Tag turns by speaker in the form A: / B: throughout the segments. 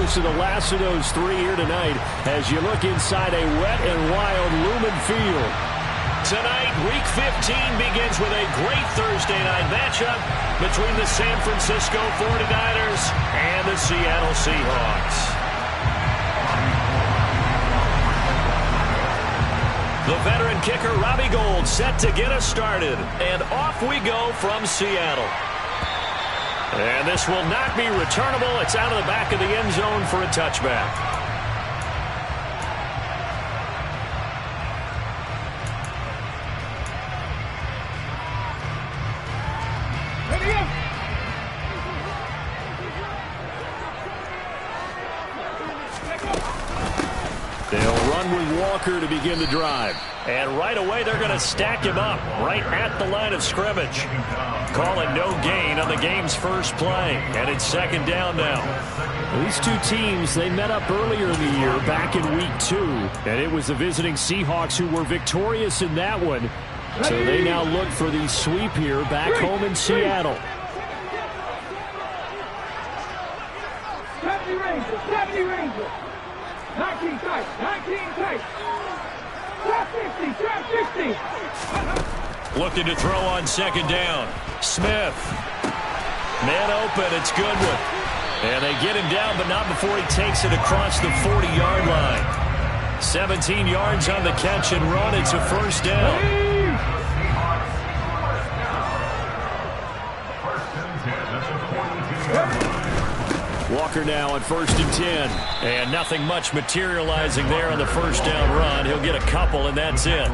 A: close to the last of those three here tonight as you look inside a wet and wild Lumen Field.
B: Tonight, Week 15 begins with a great Thursday night matchup between the San Francisco 49ers and the Seattle Seahawks. The veteran kicker, Robbie Gould, set to get us started. And off we go from Seattle. And this will not be returnable. It's out of the back of the end zone for a touchback.
A: They'll run with Walker to begin the drive. And right away, they're going to stack him up right at the line of scrimmage. Calling no gain on the game's first play. And it's second down now. These two teams, they met up earlier in the year back in Week 2. And it was the visiting Seahawks who were victorious in that one. So they now look for the sweep here back home in Seattle.
C: 70 Rangers. 19 tight, 19 tight. Trap 50, trap 50.
B: Looking to throw on second down. Smith. Man open, it's Goodwin. And they get him down, but not before he takes it across the 40-yard line. 17 yards on the catch and run. It's a first down.
A: Walker now on 1st and 10. And nothing much materializing there on the first down run. He'll get a couple, and that's it.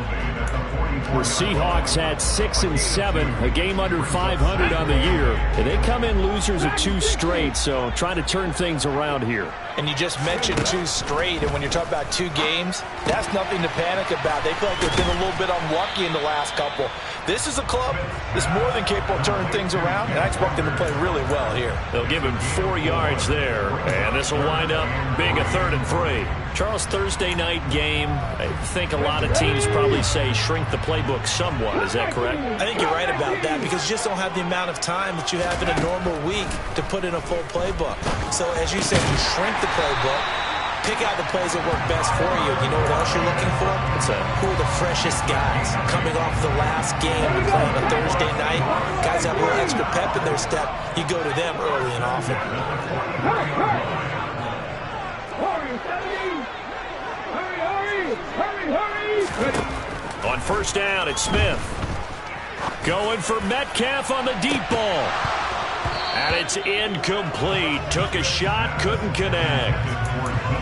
A: The Seahawks had 6 and 7, a game under 500 on the year. And they come in losers of 2 straight, so trying to turn things around here.
D: And you just mentioned 2 straight, and when you're talking about 2 games, that's nothing to panic about. They feel like they've been a little bit unlucky in the last couple. This is a club that's more than capable of turning things around, and I expect them to play really well here.
B: They'll give him 4 yards there, and this will wind up being a 3rd and 3.
A: Charles, Thursday night game, I think a lot of teams probably say shrink the playbook somewhat. Is that correct?
D: I think you're right about that because you just don't have the amount of time that you have in a normal week to put in a full playbook. So as you said, you shrink the playbook, pick out the plays that work best for you. You know what else you're looking for? Who are the freshest guys coming off the last game to play on a Thursday night? Guys have a little extra pep in their step. You go to them early and often.
B: On first down, it's Smith. Going for Metcalf on the deep ball. And it's incomplete. Took a shot, couldn't connect.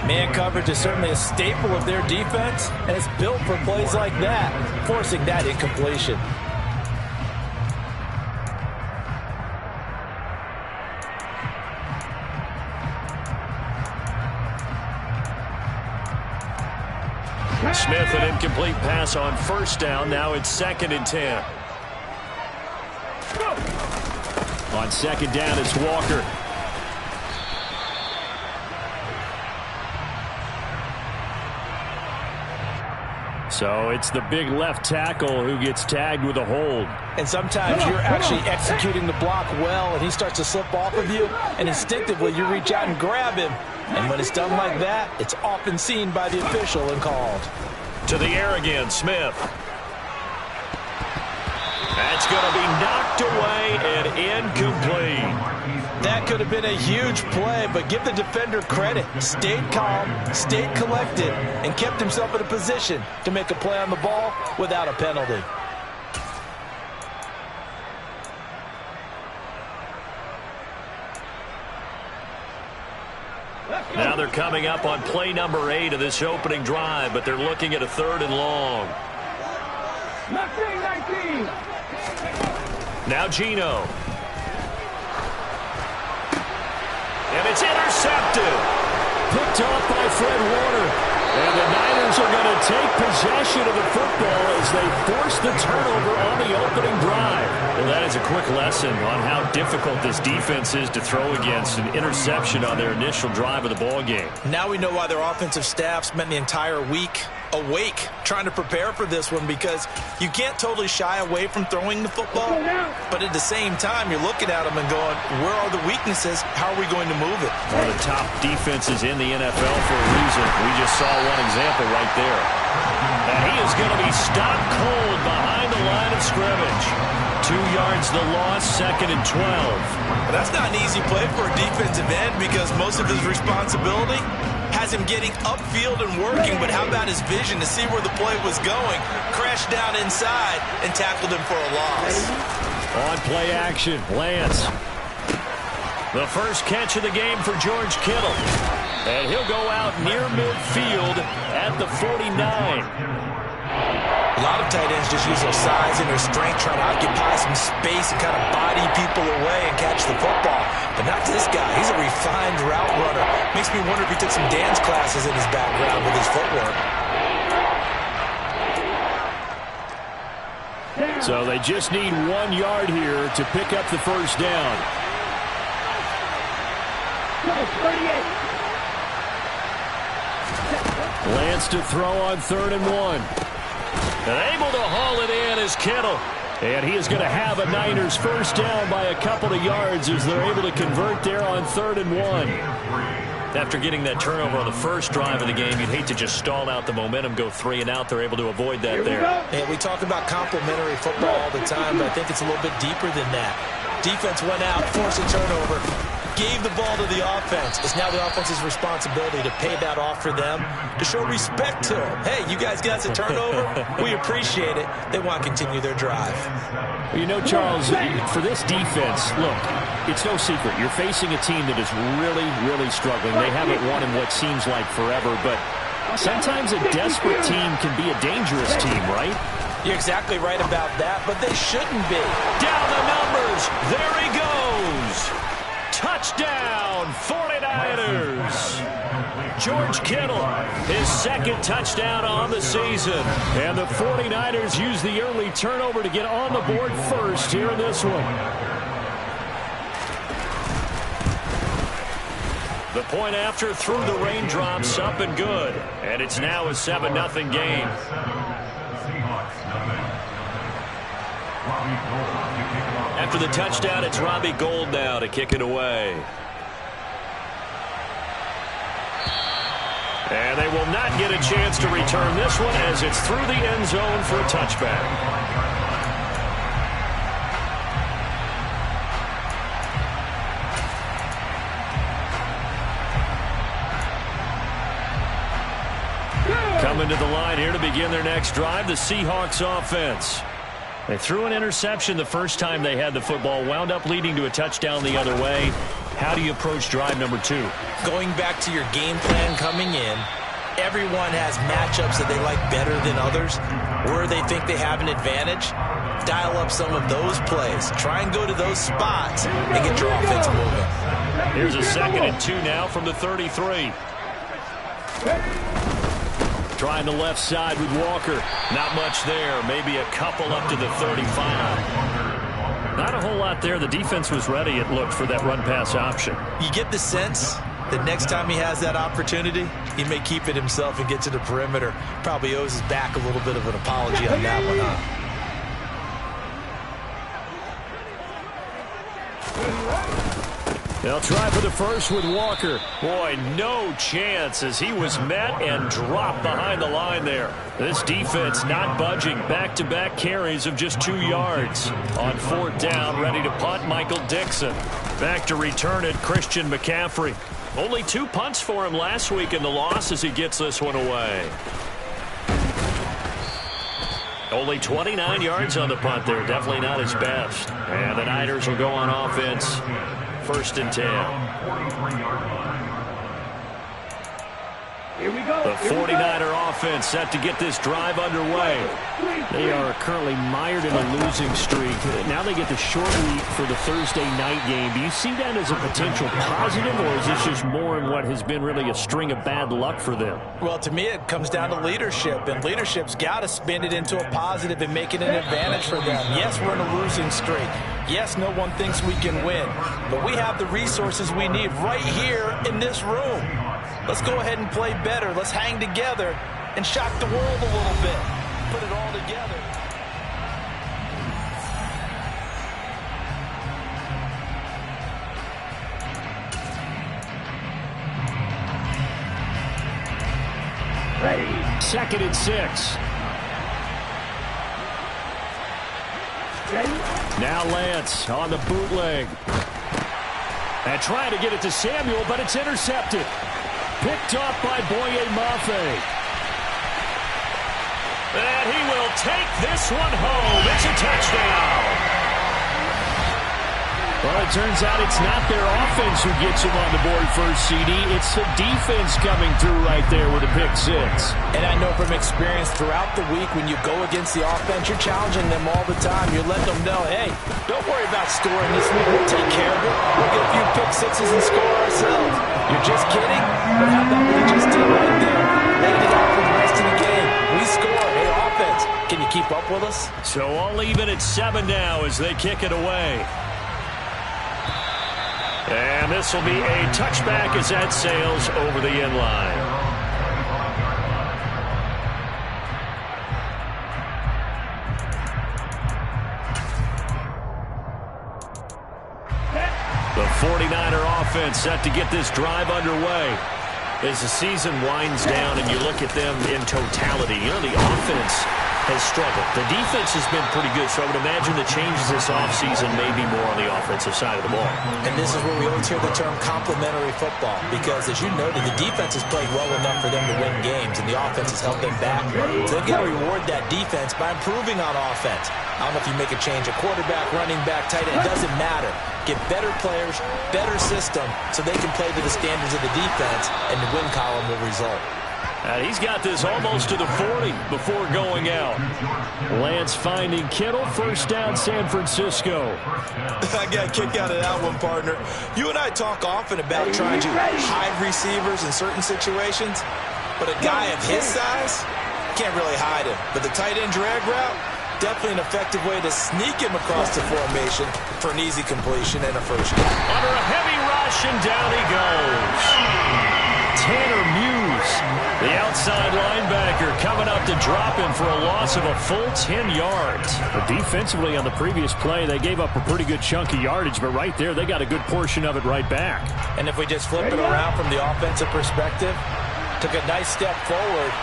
D: Man coverage is certainly a staple of their defense, and it's built for plays like that, forcing that incompletion.
B: Smith, an incomplete pass on first down. Now it's 2nd and 10.
A: On second down, it's Walker. So it's the big left tackle who gets tagged with a hold.
D: And sometimes you're actually executing the block well, and he starts to slip off of you, and instinctively you reach out and grab him. And when it's done like that, it's often seen by the official and called.
B: To the air again, Smith. That's going to be knocked away and incomplete.
D: That could have been a huge play, but give the defender credit. Stayed calm, stayed collected, and kept himself in a position to make a play on the ball without a penalty.
B: Now they're coming up on play number 8 of this opening drive, but they're looking at a 3rd and long.
C: 19.
B: Now Geno. And it's intercepted.
A: Picked off by Fred Warner. And the Niners are going to take possession of the football as they force the turnover on the opening drive.
B: Well, that is a quick lesson on how difficult this defense is to throw against. An interception on their initial drive of the ball game.
D: Now we know why their offensive staff spent the entire week awake, trying to prepare for this one, because you can't totally shy away from throwing the football, but at the same time, you're looking at them and going, where are the weaknesses? How are we going to move it?
A: One of the top defenses in the NFL for a reason. We just saw one example right there. And he is going to be stopped cold behind the line of scrimmage. 2 yards the loss, 2nd and 12.
D: That's not an easy play for a defensive end, because most of his responsibility has him getting upfield and working, but how about his vision to see where the play was going, crashed down inside, and tackled him for a loss.
A: On play action, Lance. The first catch of the game for George Kittle. And he'll go out near midfield at the 49.
D: A lot of tight ends just use their size and their strength, trying to occupy some space and kind of body people away and catch the football. But not this guy. He's a refined route runner. Makes me wonder if he took some dance classes in his background with his footwork.
A: So they just need 1 yard here to pick up the first down. Lance to throw on 3rd and 1. And able to haul it in is Kittle. And he is going to have a Niners first down by a couple of yards as they're able to convert there on 3rd and 1. After getting that turnover on the first drive of the game, you'd hate to just stall out the momentum, go 3 and out. They're able to avoid that there.
D: And we talk about complementary football all the time, but I think it's a little bit deeper than that. Defense went out, forced a turnover, gave the ball to the offense. It's now the offense's responsibility to pay that off for them, to show respect to them. Hey, you guys got us a turnover? We appreciate it. They want to continue their drive.
A: Well, you know, Charles, for this defense, look, it's no secret. You're facing a team that is really, really struggling. They haven't won in what seems like forever, but sometimes a desperate team can be a dangerous team, right?
D: You're exactly right about that, but they shouldn't be.
A: Down the numbers. There he goes. Touchdown, 49ers. George Kittle, his 2nd touchdown on the season. And the 49ers use the early turnover to get on the board first here in this one. The point after through the raindrops, up and good. And it's now a 7-0 game. After the touchdown, it's Robbie Gould now to kick it away. And they will not get a chance to return this one as it's through the end zone for a touchback. Coming to the line here to begin their next drive, the Seahawks offense. They threw an interception the first time they had the football, wound up leading to a touchdown the other way. How do you approach drive number 2?
D: Going back to your game plan coming in, everyone has matchups that they like better than others. Where they think they have an advantage, dial up some of those plays. Try and go to those spots and get your offense moving.
A: Here's a 2nd and 2 now from the 33. Trying the left side with Walker. Not much there. Maybe a couple up to the 35. Not a whole lot there. The defense was ready, it looked, for that run-pass option.
D: You get the sense that next time he has that opportunity, he may keep it himself and get to the perimeter. Probably owes his back a little bit of an apology on that one, huh?
A: They'll try for the first with Walker. Boy, no chance as he was met and dropped behind the line there. This defense not budging. Back-to-back carries of just 2 yards. On 4th down, ready to punt, Michael Dixon. Back to return it, Christian McCaffrey. Only 2 punts for him last week in the loss as he gets this one away. Only 29 yards on the punt there. Definitely not his best. And the Niners will go on offense. 1st and 10.
C: Here we go.
A: The 49er offense set to get this drive underway. They are currently mired in a losing streak. Now they get the short week for the Thursday night game. Do you see that as a potential positive, or is this just more in what has been really a string of bad luck for them?
D: Well, to me, it comes down to leadership, and leadership's got to spin it into a positive and make it an advantage for them. Yes, we're in a losing streak. Yes, no one thinks we can win, but we have the resources we need right here in this room. Let's go ahead and play better. Let's hang together and shock the world a little bit. Put it all together.
C: Ready.
A: 2nd and 6.
C: Ready.
A: Now Lance on the bootleg. And trying to get it to Samuel, but it's intercepted. Picked off by Boye Mafe. And he will take this one home. It's a touchdown. Well, it turns out it's not their offense who gets them on the board first, CD. It's the defense coming through right there with a pick 6.
D: And I know from experience throughout the week when you go against the offense, you're challenging them all the time. You're letting them know, hey, don't worry about scoring this week. We'll take care of it. We'll get a few pick 6s and score ourselves. You're just kidding? But how about what we just did right there? Laid it out for the rest of the game. We score. Hey, offense, can you keep up with us?
A: So all even at 7 now as they kick it away. And this will be a touchback as that sails over the end line. The 49er offense set to get this drive underway. As the season winds down and you look at them in totality, you know, the offense has struggled. The defense has been pretty good, so I would imagine the changes this offseason may be more on the offensive side of the ball.
D: And this is where we always hear the term complementary football, because as you noted, the defense has played well enough for them to win games, and the offense has helped them back. So they've got to reward that defense by improving on offense. I don't know if you make a change, a quarterback, running back, tight end, it doesn't matter. Get better players, better system, so they can play to the standards of the defense, and the win column will result.
A: And he's got this almost to the 40 before going out. Lance finding Kittle, first down San Francisco.
D: I got a kick out of that one, partner. You and I talk often about trying to hide receivers in certain situations, but a guy of his size can't really hide him. But the tight end drag route, definitely an effective way to sneak him across the formation for an easy completion and a first down.
A: Under a heavy rush, and down he goes. Tanner Muse, the outside linebacker, coming up to drop him for a loss of a full 10 yards. But defensively on the previous play, they gave up a pretty good chunk of yardage, but right there, they got a good portion of it right back.
D: And if we just flip it around from the offensive perspective, took a nice step forward,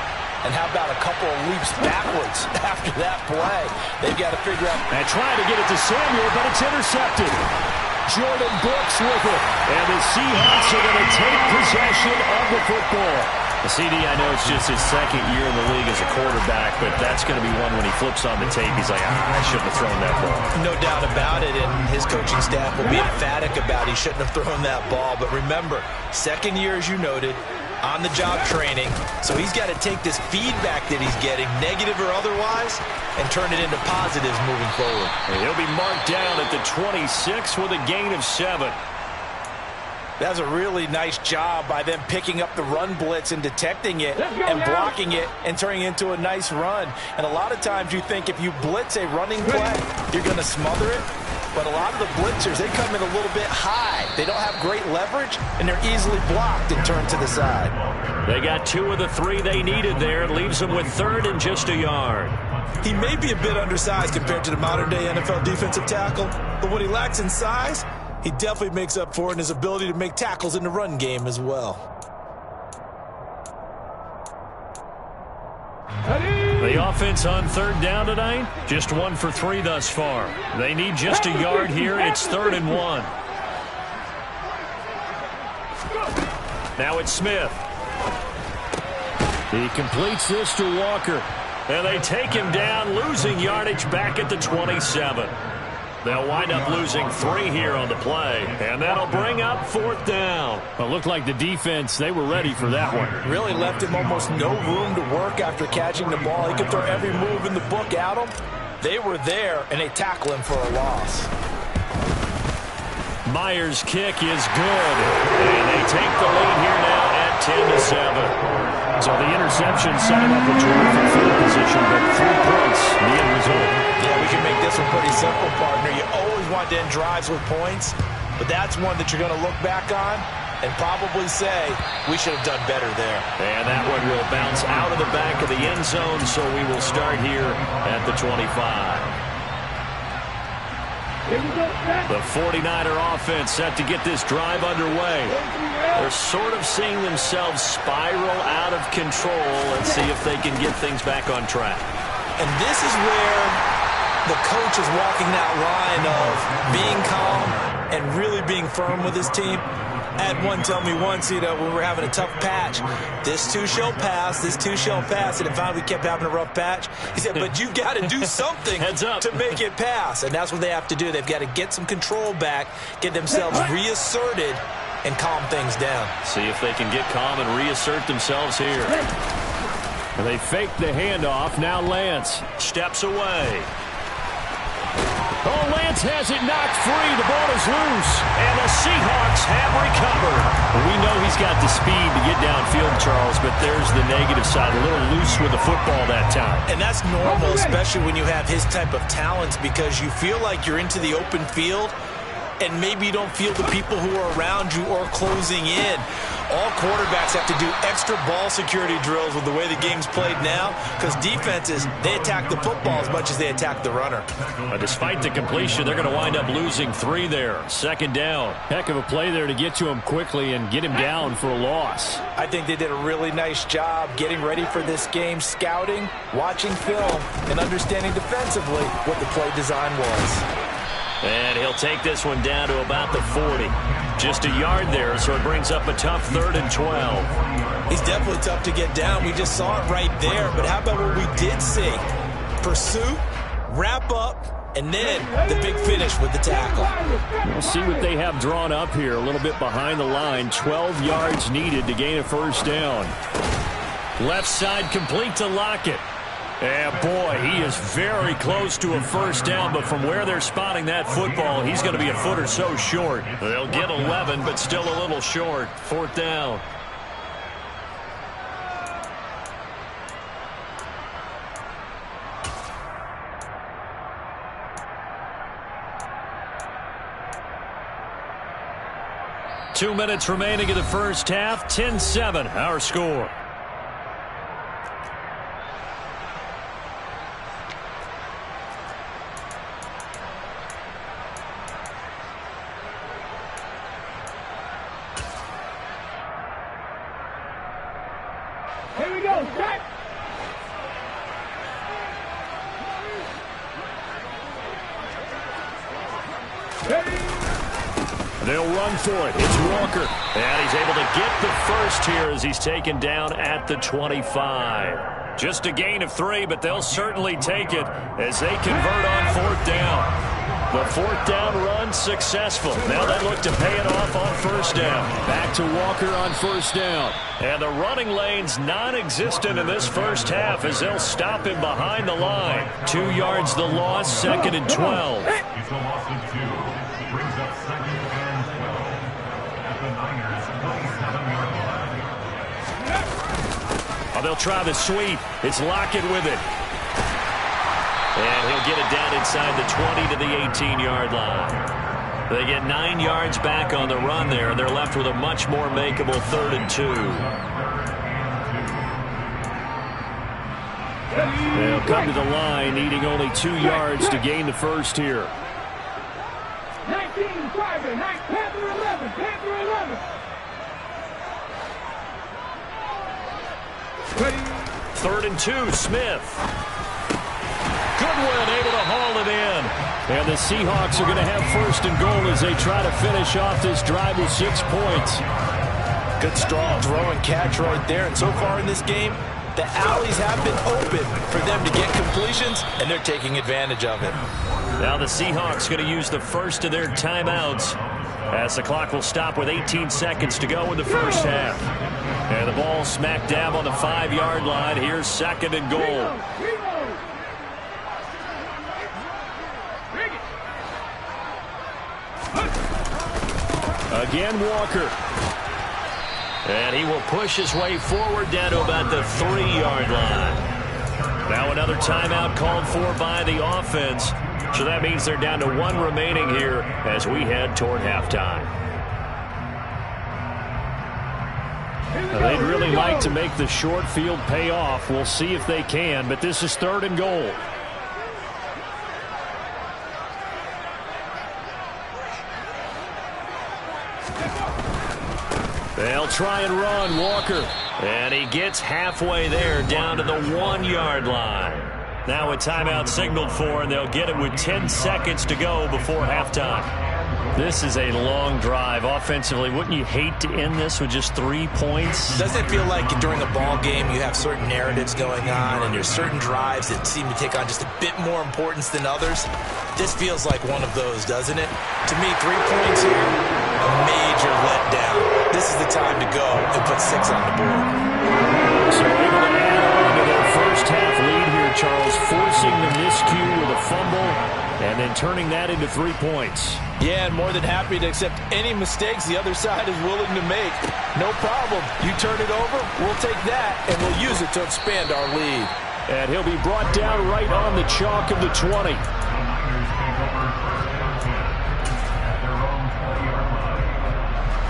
D: and how about a couple of leaps backwards after that play? They've got to figure out.
A: And trying to get it to Samuel, but it's intercepted. Jordan Brooks with it. And the Seahawks are going to take possession of the football. The CD, I know it's just his second year in the league as a quarterback, but that's going to be one when he flips on the tape. He's like, I shouldn't have thrown that ball.
D: No doubt about it, and his coaching staff will be emphatic about he shouldn't have thrown that ball. But remember, second year, as you noted, on-the-job training, so he's got to take this feedback that he's getting, negative or otherwise, and turn it into positives moving forward.
A: And he'll be marked down at the 26 with a gain of 7.
D: That's a really nice job by them picking up the run blitz and detecting it and blocking it and turning it into a nice run. And a lot of times you think if you blitz a running play, you're going to smother it. But a lot of the blitzers, they come in a little bit high. They don't have great leverage, and they're easily blocked and turned to the side.
A: They got 2 of the 3 they needed there. It leaves them with 3rd and just a yard.
D: He may be a bit undersized compared to the modern-day NFL defensive tackle, but what he lacks in size, he definitely makes up for it in his ability to make tackles in the run game as well.
A: The offense on 3rd down tonight, just 1 for 3 thus far. They need just a yard here. It's 3rd and 1. Now it's Smith. He completes this to Walker. And they take him down, losing yardage back at the 27. They'll wind up losing 3 here on the play, and that'll bring up 4th down. Well, it looked like the defense, they were ready for that one.
D: Really left him almost no room to work after catching the ball. He could throw every move in the book at him. They were there, and they tackle him for a loss.
A: Myers' kick is good, and they take the lead here now at 10-7. So the interception set him up a terrific field position, but 3 points, the end result.
D: Yeah, we can make this one pretty simple, partner. You always want to end drives with points, but that's one that you're going to look back on and probably say, we should have done better there.
A: And that one will bounce out of the back of the end zone, so we will start here at the 25. The 49er offense set to get this drive underway. They're sort of seeing themselves spiral out of control. Let's see if they can get things back on track.
D: And this is where the coach is walking that line of being calm and really being firm with his team. I had one tell me once, when we were having a tough patch, this too shall pass, this too shall pass. And finally we kept having a rough patch. He said, but you've got to do something to make it pass. And that's what they have to do. They've got to get some control back, get themselves reasserted, and calm things down.
A: See if they can get calm and reassert themselves here.
B: And they fake the handoff. Now Lance
A: Steps away.
B: Oh, Lance has it knocked free. The ball is loose.
A: And the Seahawks have recovered.
B: We know he's got the speed to get downfield, Charles, but there's the negative side. A little loose with the football that time.
D: And that's normal, especially when you have his type of talents, because you feel like you're into the open field and maybe you don't feel the people who are around you or closing in. All quarterbacks have to do extra ball security drills with the way the game's played now, because defenses, they attack the football as much as they attack the runner.
A: Despite the completion, they're going to wind up losing 3 there. Second down.
B: Heck of a play there to get to him quickly and get him down for a loss.
D: I think they did a really nice job getting ready for this game, scouting, watching film, and understanding defensively what the play design was.
A: And he'll take this one down to about the 40. Just a yard there, so it brings up a tough 3rd and 12.
D: He's definitely tough to get down. We just saw it right there. But how about what we did see? Pursuit, wrap up, and then the big finish with the tackle.
B: We'll see what they have drawn up here. A little bit behind the line. 12 yards needed to gain a first down.
A: Left side complete to Lockett. And boy, he is very close to a first down, but from where they're spotting that football, he's going to be a foot or so short. They'll get 11, but still a little short. 4th down. Two minutes remaining in the first half. 10-7, our score.
C: Here we go, set.
A: They'll run for it. It's Walker. And he's able to get the first here as he's taken down at the 25. Just a gain of 3, but they'll certainly take it as they convert on 4th down. The 4th down run successful. Now they look to pay it off on first down.
B: Back to Walker on first down.
A: And the running lane's non-existent in this first half as they'll stop him behind the line. 2 yards the loss, 2nd and 12.
E: It's a loss of 2. Brings up 2nd and 12 at the Niners' 27-yard line.
A: Oh, they'll try the sweep. It's Lockett with it. And he'll get it down inside the 20 to the 18-yard line. They get 9 yards back on the run there, and they're left with a much more makeable 3rd and 2.
B: They'll come to the line, needing only 2 yards to gain the first here.
C: 19, Driver, Panther 11, Panther 11. Ready.
A: 3rd and 2, Smith. Goodwin able to haul it in.
B: And the Seahawks are going to have 1st and goal as they try to finish off this drive with 6 points.
D: Good strong throw and catch right there. And so far in this game, the alleys have been open for them to get completions, and they're taking advantage of it.
A: Now the Seahawks going to use the first of their timeouts as the clock will stop with 18 seconds to go in the first half. And the ball smack dab on the 5-yard line. Here's 2nd and goal.
B: Again, Walker.
A: And he will push his way forward down to about the 3-yard line. Now another timeout called for by the offense. So that means they're down to 1 remaining here as we head toward halftime. They'd really like to make the short field pay off. We'll see if they can, but this is 3rd and goal. They'll try and run, Walker. And he gets halfway there, down to the 1-yard line. Now a timeout signaled for, and they'll get it with 10 seconds to go before halftime. This is a long drive offensively. Wouldn't you hate to end this with just 3 points?
D: Doesn't it feel like during a ball game you have certain narratives going on and there's certain drives that seem to take on just a bit more importance than others? This feels like one of those, doesn't it? To me, 3 points here, a major letdown. This is the time to go and put 6 on the board.
A: So able to add on to their first half lead here, Charles, forcing the miscue with a fumble and then turning that into 3 points.
D: Yeah, and more than happy to accept any mistakes the other side is willing to make. No problem. You turn it over, we'll take that, and we'll use it to expand our lead.
A: And he'll be brought down right on the chalk of the 20.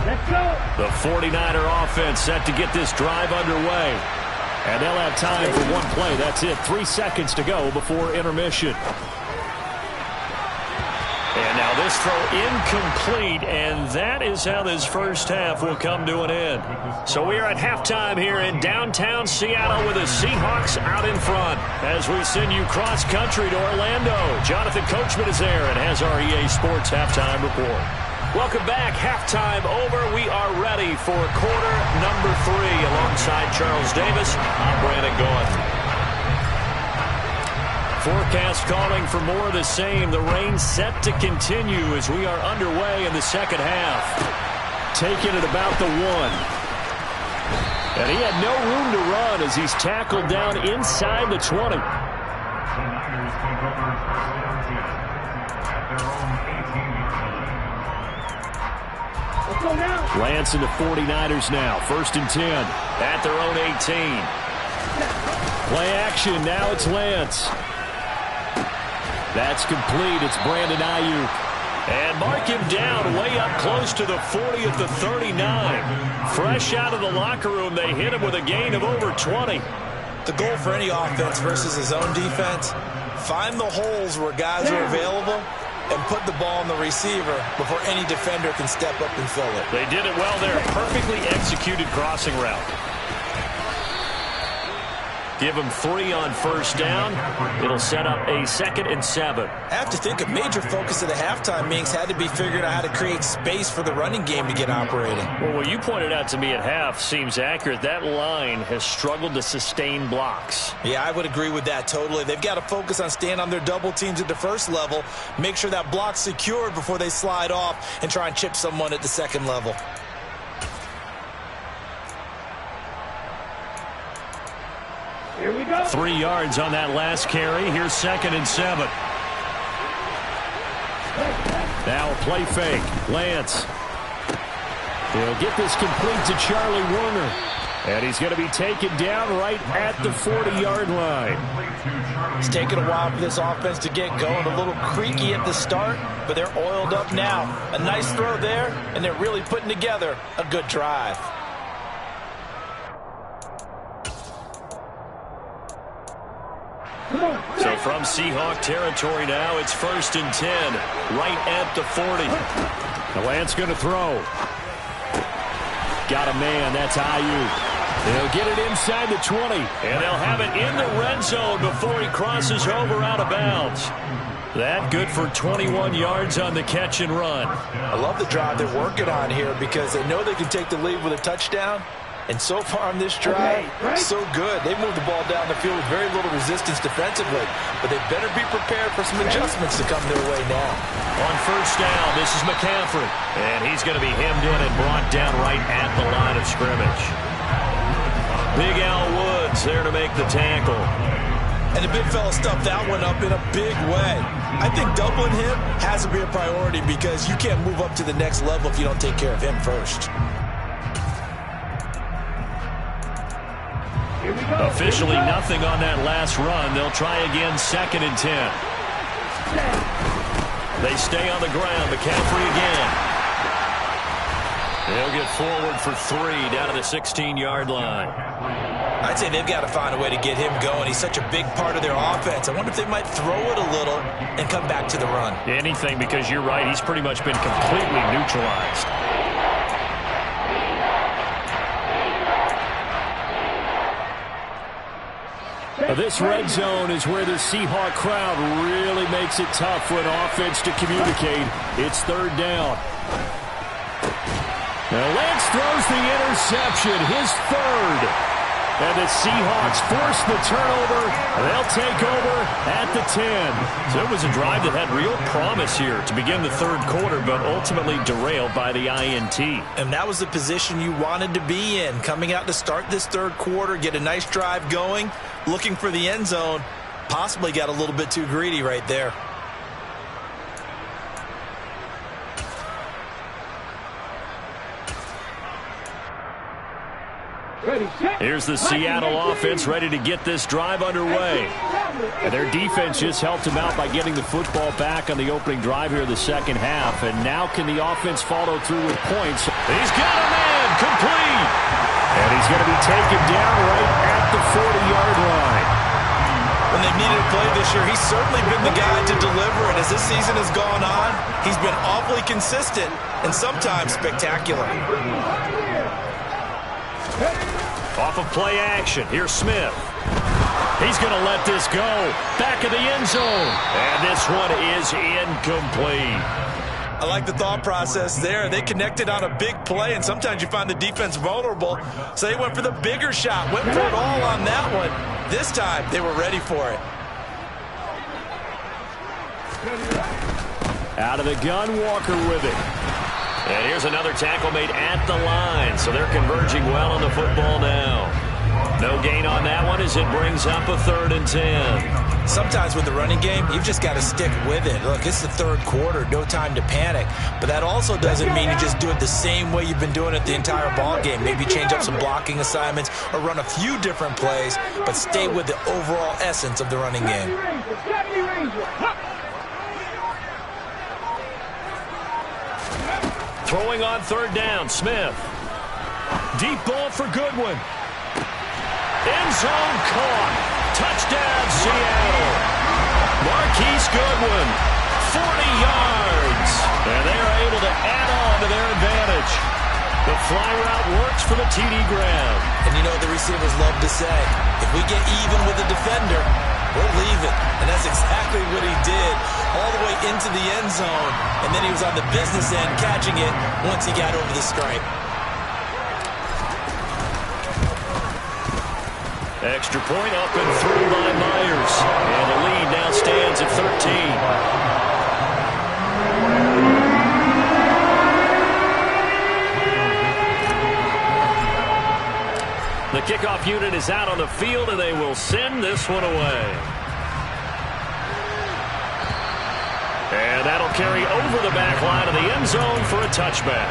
C: Let's go.
A: The 49er offense set to get this drive underway. And they'll have time for one play. That's it. 3 seconds to go before intermission. And now this throw incomplete, and that is how this first half will come to an end. So we are at halftime here in downtown Seattle with the Seahawks out in front. As we send you cross-country to Orlando, Jonathan Coachman is there and has our EA Sports halftime report. Welcome back. Halftime over. We are ready for quarter number 3. Alongside Charles Davis, I'm Brandon Gaudin. Forecast calling for more of the same. The rain set to continue as we are underway in the second half. Taking it about the 1. And he had no room to run as he's tackled down inside the 20.
E: The Niners take over 1st and 10 at their own 18-yard line.
C: Let's go now.
A: Lance and the 49ers now. 1st and 10 at their own 18. Play action. Now it's Lance. That's complete. It's Brandon Ayuk. And mark him down way up close to the 40 at the 39. Fresh out of the locker room, they hit him with a gain of over 20.
D: The goal for any offense versus his own defense, find the holes where guys are available and put the ball in the receiver before any defender can step up and fill it.
A: They did it well there. Perfectly executed crossing route. Give them 3 on 1st down. It'll set up a 2nd and 7.
D: I have to think a major focus of the halftime meetings had to be figuring out how to create space for the running game to get operating.
A: Well, what you pointed out to me at half seems accurate. That line has struggled to sustain blocks.
D: Yeah, I would agree with that totally. They've got to focus on staying on their double teams at the first level, make sure that block's secured before they slide off and try and chip someone at the second level.
C: Here we go.
A: 3 yards on that last carry. Here's 2nd and 7. Now a play fake. Lance. He'll get this complete to Charlie Warner. And he's going to be taken down right at the 40-yard line.
D: It's taken a while for this offense to get going. A little creaky at the start, but they're oiled up now. A nice throw there, and they're really putting together a good drive.
A: So from Seahawk territory now, it's 1st and 10, right at the 40. The Lance going to throw. Got a man, that's Ayuk. They'll get it inside the 20, and they'll have it in the red zone before he crosses over out of bounds. That good for 21 yards on the catch and run.
D: I love the drive they're working on here because they know they can take the lead with a touchdown. And so far on this drive, so good. They moved the ball down the field with very little resistance defensively. But they better be prepared for some adjustments to come their way now.
A: On 1st down, this is McCaffrey. And he's going to be hemmed in and brought down right at the line of scrimmage. Big Al Woods there to make the tackle.
D: And the big fella stuffed that one up in a big way. I think doubling him has to be a priority because you can't move up to the next level if you don't take care of him first.
A: Officially nothing on that last run. They'll try again 2nd and 10. They stay on the ground. McCaffrey again. They'll get forward for 3 down to the 16-yard line.
D: I'd say they've got to find a way to get him going. He's such a big part of their offense. I wonder if they might throw it a little and come back to the run.
A: Anything, because you're right. He's pretty much been completely neutralized.
B: This red zone is where the Seahawk crowd really makes it tough for an offense to communicate. It's 3rd down. Now Lance throws the interception, his 3rd. And the Seahawks force the turnover. They'll take over at the 10.
A: So it was a drive that had real promise here to begin the 3rd quarter, but ultimately derailed by the INT.
D: And that was the position you wanted to be in. Coming out to start this 3rd quarter, get a nice drive going, looking for the end zone. Possibly got a little bit too greedy right there.
A: Here's the Seattle offense ready to get this drive underway.
B: And their defense just helped them out by getting the football back on the opening drive here in the 2nd half. And now can the offense follow through with points?
A: He's got a man complete.
B: And he's going to be taken down right at the 40-yard line.
D: When they've needed a play this year, he's certainly been the guy to deliver it. As this season has gone on, he's been awfully consistent and sometimes spectacular.
A: Off of play action. Here's Smith. He's going to let this go. Back of the end zone. And this one is incomplete.
D: I like the thought process there. They connected on a big play, and sometimes you find the defense vulnerable. So they went for the bigger shot, went for it all on that one. This time, they were ready for it.
B: Out of the gun, Walker with it.
A: And here's another tackle made at the line. So they're converging well on the football now. No gain on that one as it brings up a 3rd and 10.
D: Sometimes with the running game, you've just got to stick with it. Look, it's the 3rd quarter, no time to panic. But that also doesn't mean you just do it the same way you've been doing it the entire ball game. Maybe change up some blocking assignments or run a few different plays, but stay with the overall essence of the running game.
A: Throwing on 3rd down, Smith. Deep ball for Goodwin. End zone caught. Touchdown, Seattle. Marquise Goodwin, 40 yards. And they are able to add on to their advantage. The fly route works for the TD Graham.
D: And you know what the receivers love to say? If we get even with the defender, we'll leave it. And that's exactly what he did, all the way into the end zone. And then he was on the business end catching it once he got over the stripe.
A: Extra point up and through by Myers. And the lead now stands at 13. The kickoff unit is out on the field, and they will send this one away. And that'll carry over the back line of the end zone for a touchback.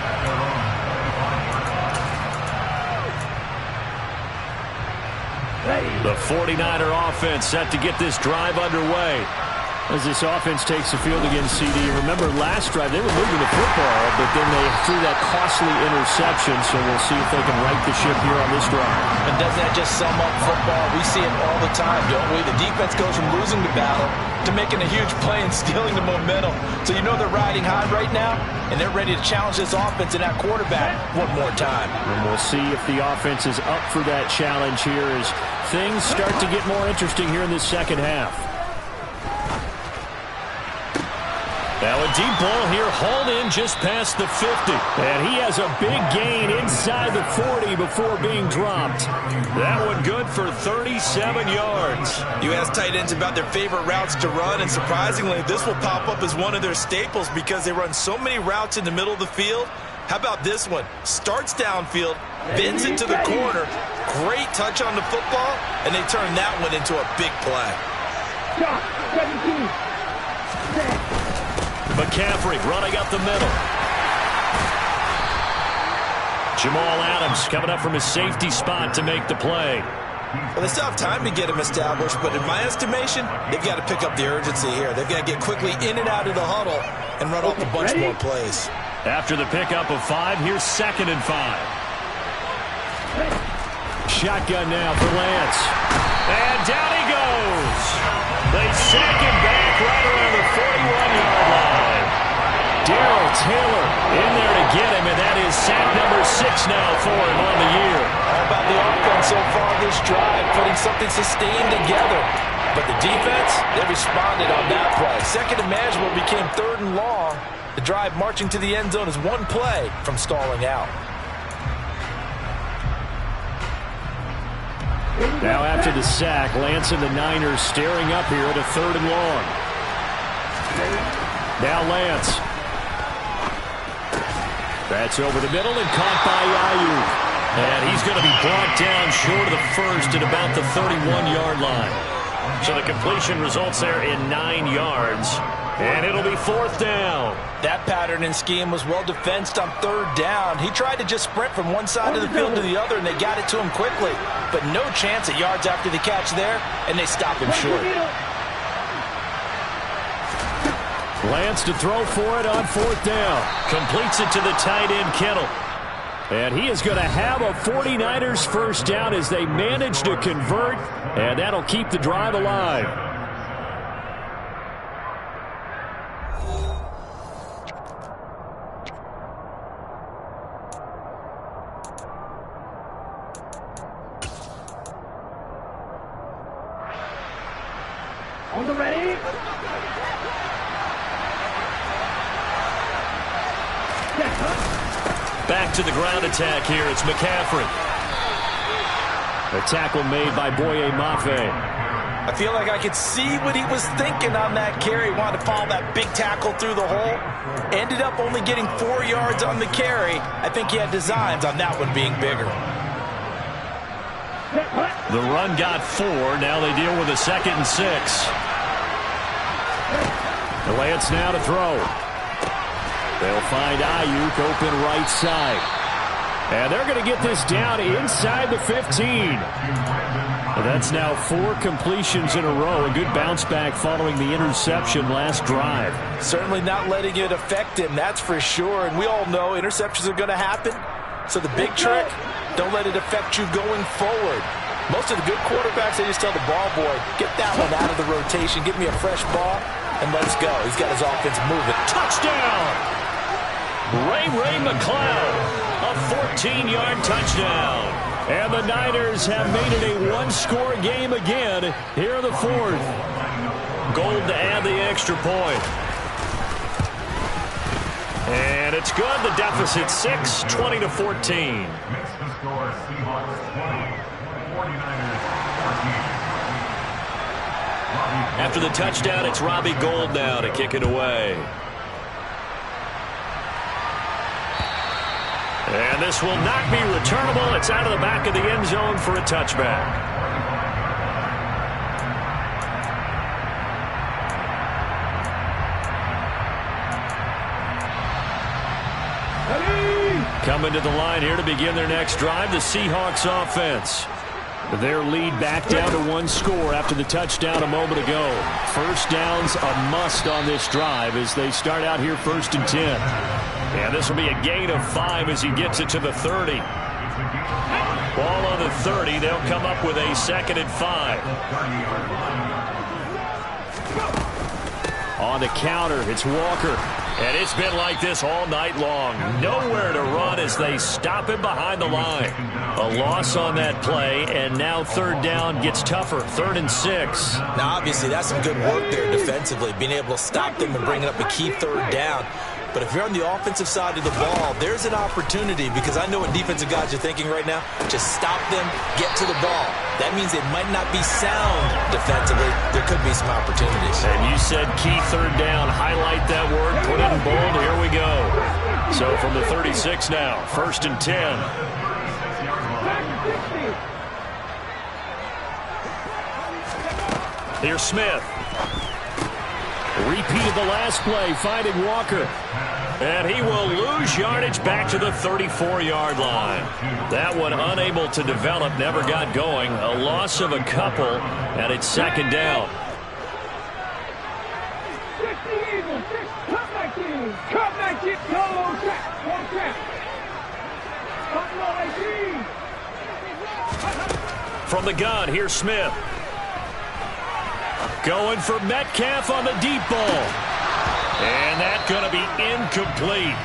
A: The 49er offense set to get this drive underway.
B: As this offense takes the field against CD. Remember last drive, they were moving the football, but then they threw that costly interception, so we'll see if they can right the ship here on this drive.
D: And doesn't that just sum up football? We see it all the time, don't we? The defense goes from losing the battle to making a huge play and stealing the momentum. So you know they're riding high right now, and they're ready to challenge this offense and that quarterback one more time.
B: And we'll see if the offense is up for that challenge here as things start to get more interesting here in this 2nd half.
A: Now a deep ball here, hauled in just past the 50.
B: And he has a big gain inside the 40 before being dropped.
A: That one good for 37 yards.
D: You ask tight ends about their favorite routes to run, and surprisingly, this will pop up as one of their staples because they run so many routes in the middle of the field. How about this one? Starts downfield, bends it to the corner, great touch on the football, and they turn that one into a big play.
A: McCaffrey running up the middle. Jamal Adams coming up from his safety spot to make the play.
D: Well, they still have time to get him established, but in my estimation, they've got to pick up the urgency here. They've got to get quickly in and out of the huddle and run off a bunch more plays.
A: After the pickup of 5, here's 2nd and 5. Shotgun now for Lance. And down he goes. They sack him back right around the 41-yard line. Darrell Taylor in there to get him, and that is sack number 6 now for him on the year.
D: All about the offense so far this drive, putting something sustained together. But the defense, they responded on that play. Second and manageable became 3rd and long. The drive marching to the end zone is one play from stalling out.
A: Now after the sack, Lance and the Niners staring up here at a 3rd and long. Now Lance. That's over the middle and caught by Ayuk. And he's going to be brought down short of the first at about the 31-yard line. So the completion results there in 9 yards. And it'll be 4th down.
D: That pattern and scheme was well defensed on 3rd down. He tried to just sprint from one side of the field to the other, and they got it to him quickly. But no chance at yards after the catch there, and they stop him short.
A: Lance to throw for it on 4th down. Completes it to the tight end, Kittle. And he is going to have a 49ers first down as they manage to convert, and that'll keep the drive alive.
C: On the ready.
A: Back to the ground attack here. It's McCaffrey. A tackle made by Boye Mafe.
D: I feel like I could see what he was thinking on that carry. Wanted to follow that big tackle through the hole. Ended up only getting 4 yards on the carry. I think he had designs on that one being bigger.
A: The run got 4. Now they deal with a 2nd and 6. Lance now to throw. They'll find Ayuk open right side. And they're going to get this down inside the 15. That's now 4 completions in a row. A good bounce back following the interception last drive.
D: Certainly not letting it affect him, that's for sure. And we all know interceptions are going to happen. So the big trick, don't let it affect you going forward. Most of the good quarterbacks, they just tell the ball boy, get that one out of the rotation, give me a fresh ball, and let's go. He's got his offense moving.
A: Touchdown! Ray McCloud, a 14-yard touchdown. And the Niners have made it a 1-score game again here in the 4th. Gold to add the extra point. And it's good. The deficit 6, 20-14.
E: Makes the score Seahawks 20, 49ers 14.
A: After the touchdown, it's Robbie Gould now to kick it away. And this will not be returnable. It's out of the back of the end zone for a touchback. Coming to the line here to begin their next drive, the Seahawks offense. Their lead back down to 1 score after the touchdown a moment ago. First down's a must on this drive as they start out here 1st and 10. And this will be a gain of 5 as he gets it to the 30. Ball on the 30. They'll come up with a 2nd and 5. On the counter, it's Walker. And it's been like this all night long. Nowhere to run as they stop him behind the line. A loss on that play, and now 3rd down gets tougher. 3rd and 6.
D: Now, obviously, that's some good work there defensively, being able to stop them and bringing up a key 3rd down. But if you're on the offensive side of the ball, there's an opportunity, because I know what defensive guys are thinking right now. Just stop them, get to the ball. That means it might not be sound defensively. There could be some opportunities.
A: And you said key 3rd down. Highlight that word. Put it in bold. Here we go. So from the 36 now, 1st and 10. Here's Smith. Repeated the last play, finding Walker. And he will lose yardage back to the 34-yard line. That one unable to develop, never got going. A loss of a couple, and it's 2nd down.
C: Come back, go,
A: From the gun, here's Smith. Going for Metcalf on the deep ball. And that's going to be incomplete.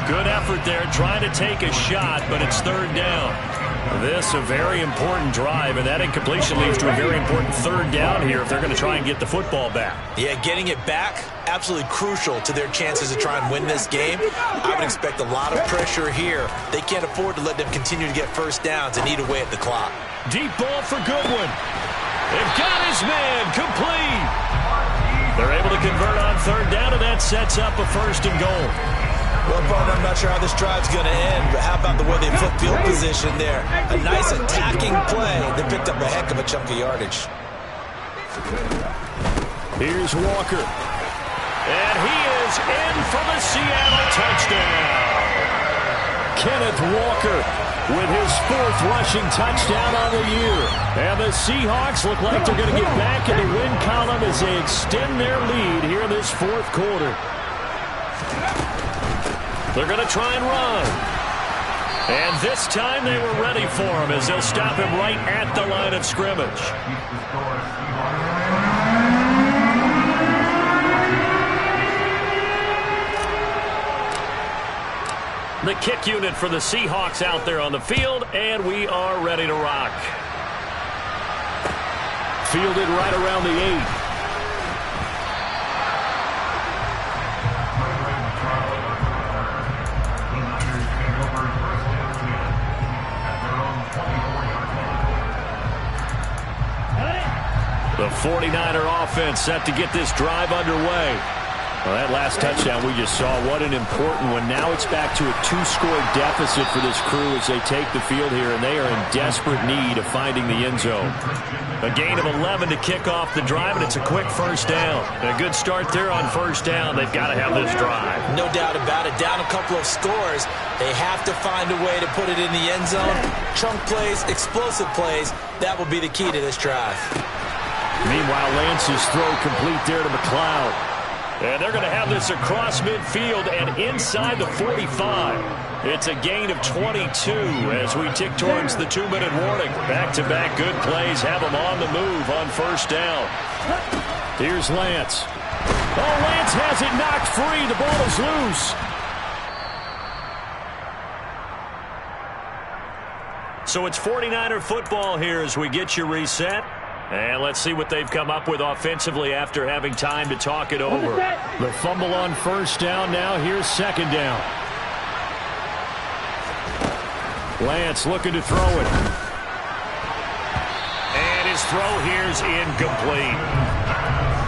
A: Good effort there, trying to take a shot, but it's third down. This a very important drive, and that incompletion leads to a very important third down here if they're going to try and get the football back.
D: Yeah, getting it back, absolutely crucial to their chances to try and win this game. I would expect a lot of pressure here. They can't afford to let them continue to get first downs and eat away at the clock.
A: Deep ball for Goodwin. They've got his man, complete. They're able to convert on third down, and that sets up a first and goal.
D: Well, partner, I'm not sure how this drive's going to end, but how about the way they flip field position there? A nice attacking play. They picked up a heck of a chunk of yardage.
A: Here's Walker. And he is in for the Seattle touchdown. Kenneth Walker with his 4th rushing touchdown on the year. And the Seahawks look like they're going to get back in the win column as they extend their lead here in this 4th quarter. They're going to try and run. And this time they were ready for him as they'll stop him right at the line of scrimmage. The kick unit for the Seahawks out there on the field, and we are ready to rock. Fielded right around the 8. The 49er offense set to get this drive underway. Well, that last touchdown we just saw, what an important one. Now it's back to a 2-score deficit for this crew as they take the field here, and they are in desperate need of finding the end zone. A gain of 11 to kick off the drive, and it's a quick first down. And a good start there on first down. They've got to have this drive.
D: No doubt about it. Down a couple of scores. They have to find a way to put it in the end zone. Chunk plays, explosive plays. That will be the key to this drive.
A: Meanwhile, Lance's throw complete there to McLeod. And they're going to have this across midfield and inside the 45. It's a gain of 22 as we tick towards the 2-minute warning. Back-to-back good plays have them on the move on first down. Here's Lance. Oh, Lance has it knocked free. The ball is loose. So it's 49er football here as we get you reset. And let's see what they've come up with offensively after having time to talk it over. The fumble on first down now. Here's second down. Lance looking to throw it. And his throw here is incomplete.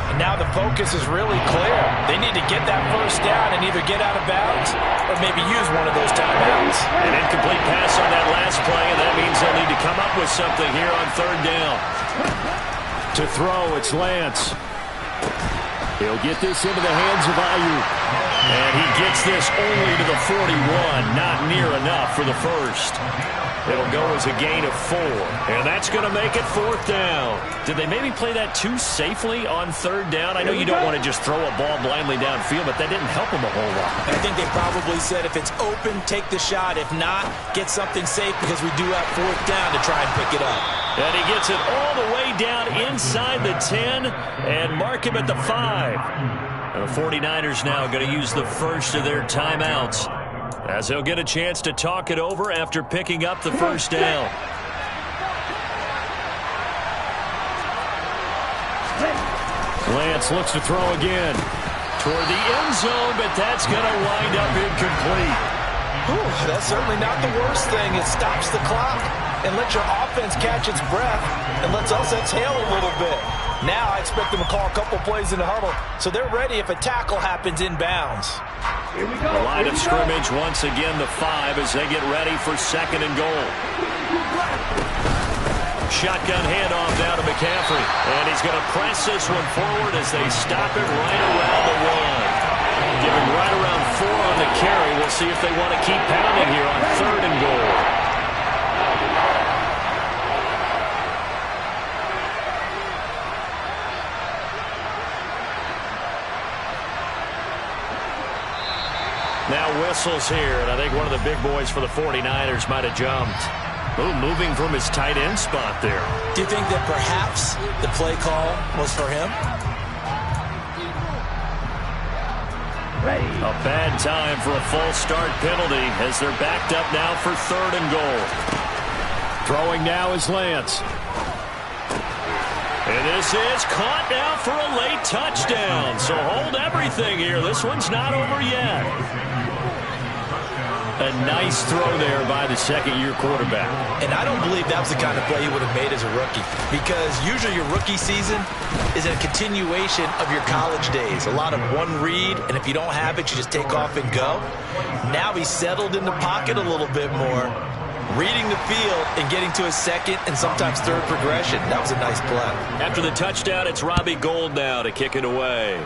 D: And now the focus is really clear. They need to get that first down and either get out of bounds or maybe use one of those timeouts.
A: An incomplete pass on that last play, and that means they'll need to come up with something here on third down. To throw, it's Lance. He'll get this into the hands of Ayuk. And he gets this only to the 41. Not near enough for the first. It'll go as a gain of 4. And that's going to make it fourth down. Did they maybe play that too safely on third down? I know you don't want to just throw a ball blindly downfield, but that didn't help them a whole lot.
D: I think they probably said if it's open, take the shot. If not, get something safe because we do have fourth down to try and pick it up.
A: And he gets it all the way down inside the 10 and mark him at the 5. And the 49ers now going to use the first of their timeouts as they'll get a chance to talk it over after picking up the first down. Lance looks to throw again toward the end zone, but that's going to wind up incomplete.
D: Ooh, that's certainly not the worst thing. It stops the clock and lets your offense catch its breath and lets us exhale a little bit. Now I expect them to call a couple plays in the huddle so they're ready if a tackle happens inbounds.
C: Here we go.
A: The line of scrimmage once again the 5 as they get ready for second and goal. Shotgun handoff down to McCaffrey. And he's going to press this one forward as they stop it right around the 1. Give him right around 4 on the carry. We'll see if they want to keep pounding here on third and goal. Now whistles here, and I think one of the big boys for the 49ers might have jumped. Oh, moving from his tight end spot there.
D: Do you think that perhaps the play call was for him?
C: Ready.
A: A bad time for a false start penalty as they're backed up now for 3rd and goal. Throwing now is Lance. And this is caught now for a late touchdown. So hold everything here. This one's not over yet. A nice throw there by the second-year quarterback.
D: And I don't believe that was the kind of play he would have made as a rookie, because usually your rookie season is a continuation of your college days. A lot of one read, and if you don't have it, you just take off and go. Now he's settled in the pocket a little bit more, reading the field and getting to his second and sometimes third progression. That was a nice play.
A: After the touchdown, it's Robbie Gould now to kick it away.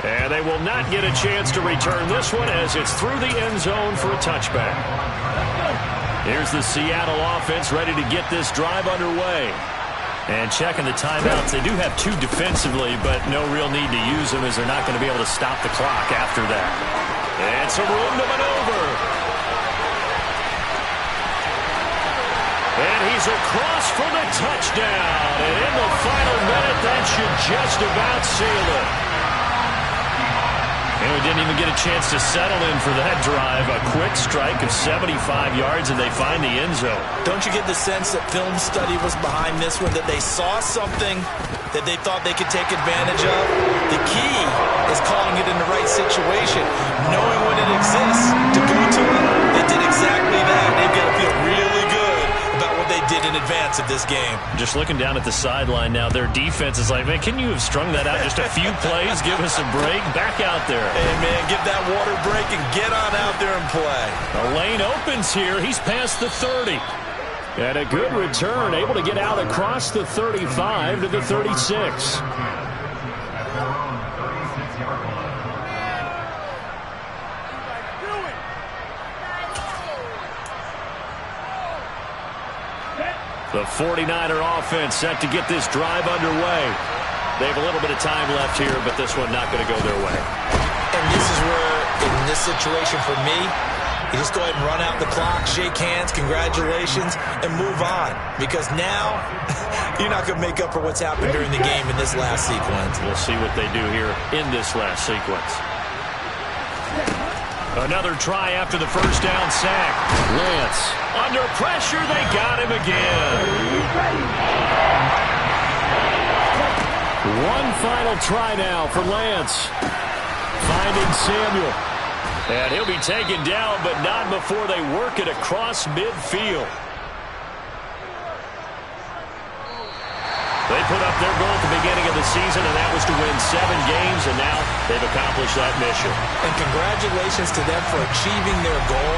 A: And they will not get a chance to return this one as it's through the end zone for a touchback. Here's the Seattle offense ready to get this drive underway. And checking the timeouts, they do have 2 defensively, but no real need to use them as they're not going to be able to stop the clock after that. And some room to maneuver. And he's across for the touchdown. And in the final minute, that should just about seal it. And we didn't even get a chance to settle in for that drive. A quick strike of 75 yards, and they find the end zone.
D: Don't you get the sense that film study was behind this one, that they saw something that they thought they could take advantage of? The key is calling it in the right situation, knowing when it exists to go to it. They did exactly that. They've got to feel really good about what they did in advance of this game.
A: Just looking down at the sideline now, their defense is like, man, can you have strung that out just a few plays? Give us a break. Back out there.
D: Hey, man, give that water break and get on out there and play.
A: The lane opens here. He's past the 30. And a good return, able to get out across the 35 to the 36. The 49er offense set to get this drive underway. They have a little bit of time left here, but this one not going to go their way.
D: And this is where, in this situation for me, you just go ahead and run out the clock, shake hands, congratulations, and move on. Because now, you're not going to make up for what's happened during the game in this last sequence.
A: We'll see what they do here in this last sequence. Another try after the first down sack. Lance under pressure. They got him again. One final try now for Lance. Finding Samuel. And he'll be taken down, but not before they work it across midfield. They put up their goal at the beginning of the season, and that was to win 7 games, and now they've accomplished that mission.
D: And congratulations to them for achieving their goal.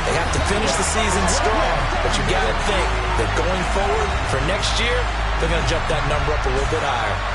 D: They have to finish the season strong, but you got to think that going forward for next year, they're going to jump that number up a little bit higher.